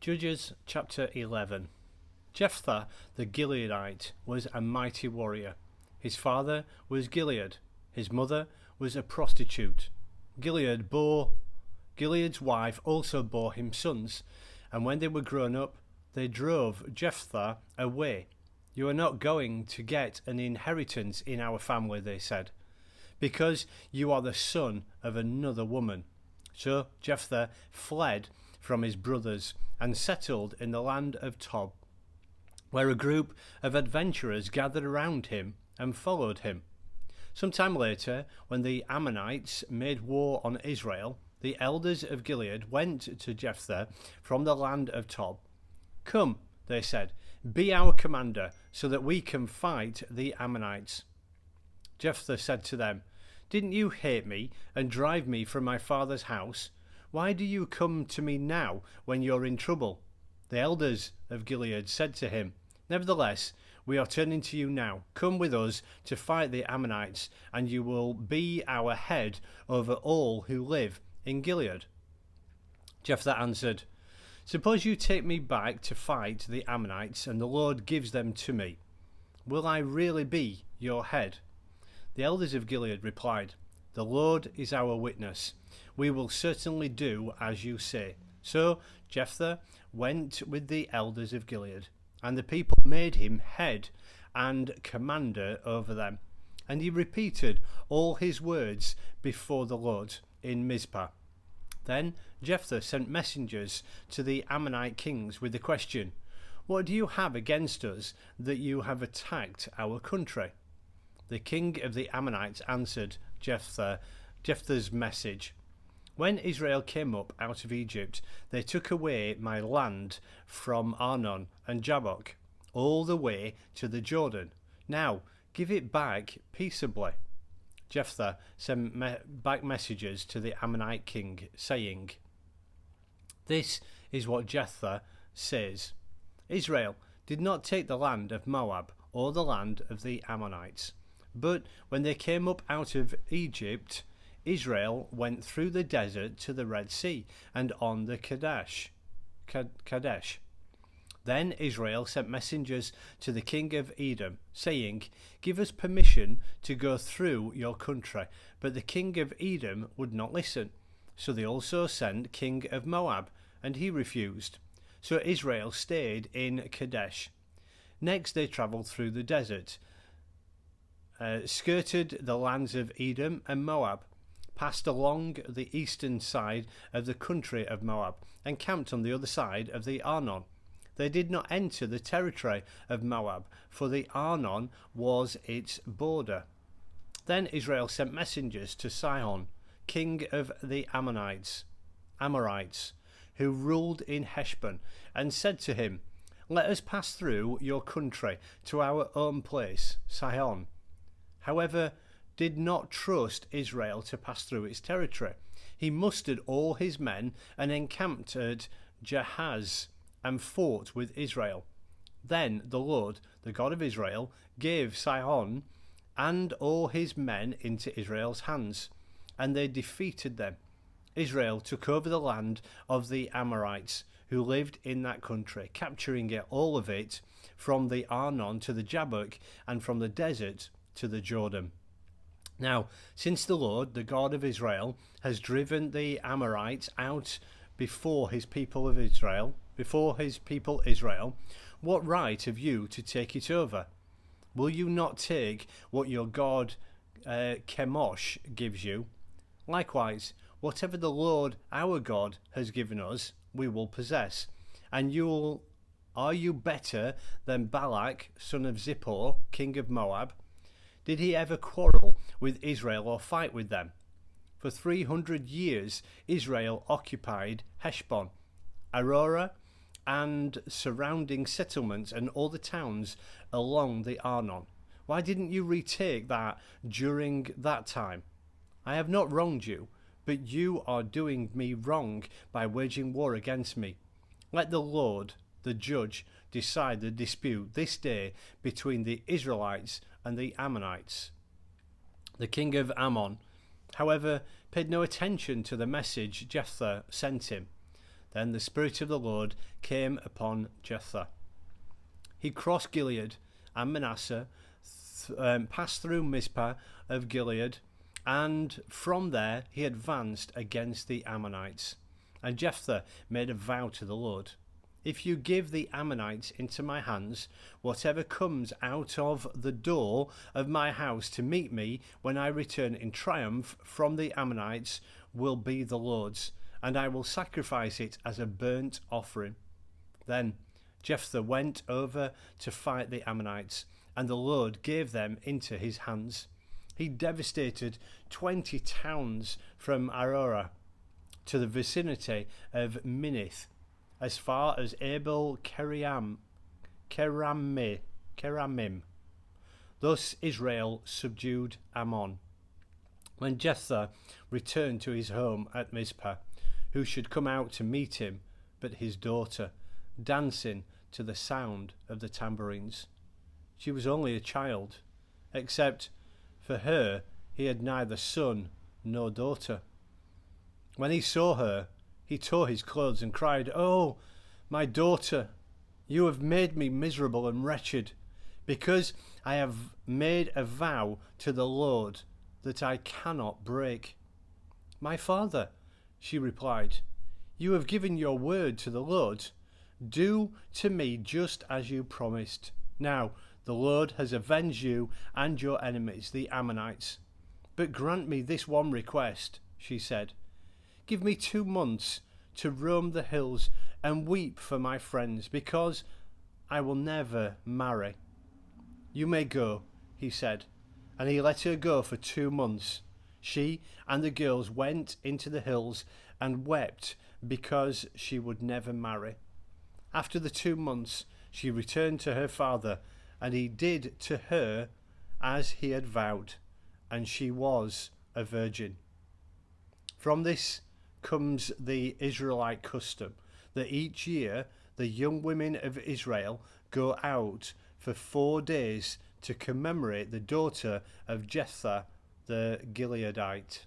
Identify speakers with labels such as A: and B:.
A: Judges chapter 11. Jephthah the Gileadite was a mighty warrior. His father was Gilead. His mother was a prostitute. Gilead's wife also bore him sons, and when they were grown up, they drove Jephthah away. "You are not going to get an inheritance in our family," they said, "because you are the son of another woman." So Jephthah fled from his brothers and settled in the land of Tob, where a group of adventurers gathered around him and followed him. Some time later, when the Ammonites made war on Israel, the elders of Gilead went to Jephthah from the land of Tob. "Come," they said, "be our commander, so that we can fight the Ammonites." Jephthah said to them, "Didn't you hate me and drive me from my father's house? Why do you come to me now when you're in trouble?" The elders of Gilead said to him, "Nevertheless, we are turning to you now. Come with us to fight the Ammonites, and you will be our head over all who live in Gilead." Jephthah answered, "Suppose you take me back to fight the Ammonites, and the Lord gives them to me. Will I really be your head?" The elders of Gilead replied, "The Lord is our witness. We will certainly do as you say." So Jephthah went with the elders of Gilead, and the people made him head and commander over them. And he repeated all his words before the Lord in Mizpah. Then Jephthah sent messengers to the Ammonite kings with the question, "What do you have against us that you have attacked our country?" The king of the Ammonites answered Jephthah's message, "When Israel came up out of Egypt, they took away my land from Arnon and Jabbok, all the way to the Jordan. Now give it back peaceably." Jephthah sent back messages to the Ammonite king, saying, "This is what Jephthah says. Israel did not take the land of Moab or the land of the Ammonites. But when they came up out of Egypt, Israel went through the desert to the Red Sea and on the Kadesh. Then Israel sent messengers to the king of Edom, saying, 'Give us permission to go through your country.' But the king of Edom would not listen. So they also sent king of Moab, and he refused. So Israel stayed in Kadesh. Next they travelled through the desert, skirted the lands of Edom and Moab, passed along the eastern side of the country of Moab, and camped on the other side of the Arnon. They did not enter the territory of Moab, for the Arnon was its border. Then Israel sent messengers to Sihon, king of the Amorites, who ruled in Heshbon, and said to him, 'Let us pass through your country to our own place, Sihon.' However, did not trust Israel to pass through its territory. He mustered all his men and encamped at Jahaz and fought with Israel. Then the Lord, the God of Israel, gave Sihon and all his men into Israel's hands, and they defeated them. Israel took over the land of the Amorites, who lived in that country, capturing all of it, from the Arnon to the Jabbok, and from the desert to the Jordan. Now, since the Lord, the God of Israel, has driven the Amorites out before his people Israel, what right have you to take it over? Will you not take what your God Chemosh gives you? Likewise, whatever the Lord our God has given us, we will possess. And are you better than Balak, son of Zippor, king of Moab? Did he ever quarrel with Israel or fight with them? For 300 years Israel occupied Heshbon, Aroer, and surrounding settlements and all the towns along the Arnon. Why didn't you retake that during that time? I have not wronged you, but you are doing me wrong by waging war against me. Let the Lord, the judge, decide the dispute this day between the Israelites and the Ammonites." The king of Ammon, however, paid no attention to the message Jephthah sent him. Then the Spirit of the Lord came upon Jephthah. He crossed Gilead and Manasseh, passed through Mizpah of Gilead, and from there he advanced against the Ammonites. And Jephthah made a vow to the Lord: if you give the Ammonites into my hands, whatever comes out of the door of my house to meet me when I return in triumph from the Ammonites will be the Lord's, and I will sacrifice it as a burnt offering. Then Jephthah went over to fight the Ammonites, and the Lord gave them into his hands. He devastated 20 towns from Aroer to the vicinity of Minnith, as far as Abel Keramim. Thus Israel subdued Ammon. When Jephthah returned to his home at Mizpah, who should come out to meet him but his daughter, dancing to the sound of the tambourines? She was only a child, except for her he had neither son nor daughter. When he saw her, he tore his clothes and cried, "Oh, my daughter, you have made me miserable and wretched, because I have made a vow to the Lord that I cannot break." "My father," she replied, "you have given your word to the Lord. Do to me just as you promised. Now the Lord has avenged you and your enemies, the Ammonites. But grant me this one request," she said. "Give me 2 months to roam the hills and weep for my friends, because I will never marry." "You may go," he said, and he let her go for 2 months. She and the girls went into the hills and wept because she would never marry. After the 2 months, she returned to her father, and he did to her as he had vowed, and she was a virgin. From this comes the Israelite custom that each year the young women of Israel go out for 4 days to commemorate the daughter of Jephthah the Gileadite.